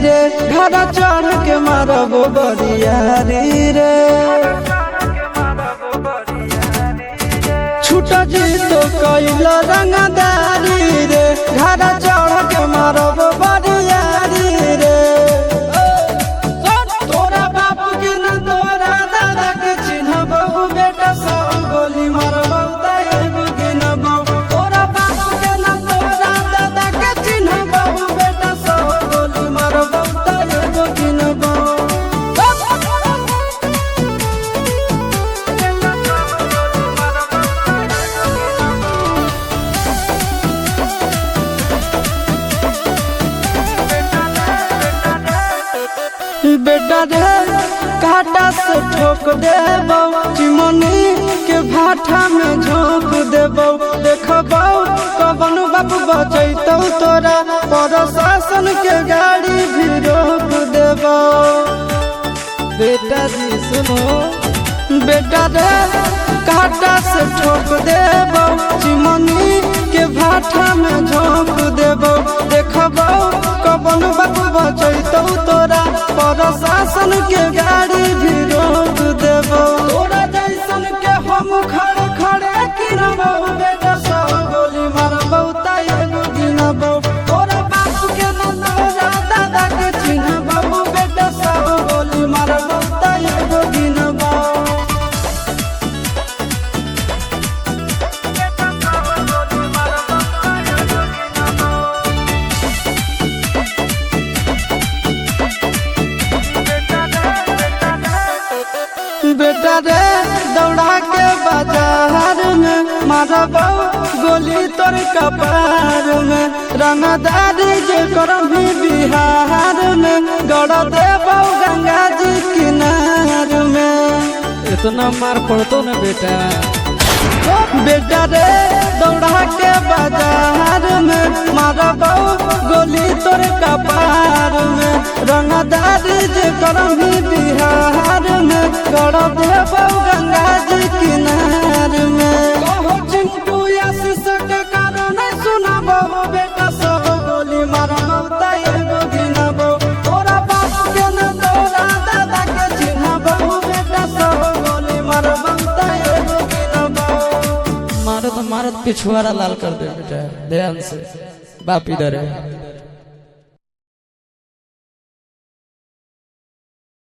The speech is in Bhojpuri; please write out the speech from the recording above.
रे घर चढ़ के मारब बरियारी रे छूट जी तो कैल रंगदारी रे घर चढ़ के मारब बरियारी रे तोरा बाप के न तोरा दादा के चिन्हबहु बेटा सब गोली मारबहु तैगो गिनबहु तोरा बाप के न तोरा दादा के चिन्हबहु बेटा सब गोली मारबहु तैगो गिनबहु बेटा रे काटा से ठोक देबौ चिमनी के भाटा में झोंक देबौ देखबौ कवन बाप बचैतौ तोरा प्रशासन के गाड़ी भी रोक देबौ बेटा जी सुनो बेटा रे काटा से ठोक देबौ चिमनी के भाटा में झोंक देबौ देखबौ कवन बाप बचैतौ तोरा प्रशासन के गाड़ी भी रोक देबौ तोरा जैसन के हम खड़े खड़े गिनबौ बेटा सब गोली मारबौ तैगो गिनबौ तोरा बाप के न तोरा दादा के चिन्हबौ बेटा सब गोली मारबौ तैगो गिनबौ बेटा रे दौड़ा के बाजार में मारबौ गोली तोर कपार में रंगदारी जे करभी बिहार में गड़ देबौ गंगा जी किनार में इतना मार पड़तो न बेटा बेटा रे दौड़ा के बाजार में मारबौ गोली तोर कपार में रंगदारी जे करभी बिहार में गड़ देबौ गंगा जी किनार में कहो चिंटू आशीष के कारण सुनबौ बेटा सब गोली मारबौ तैगो गिनबौ तोरा बाप के न तोरा दादा के चिन्हबौ बेटा सब गोली मारबौ तैगो गिनबौ मारत मारत पिछुआरा लाल कर दे बेटा ध्यान से बाप इधर है।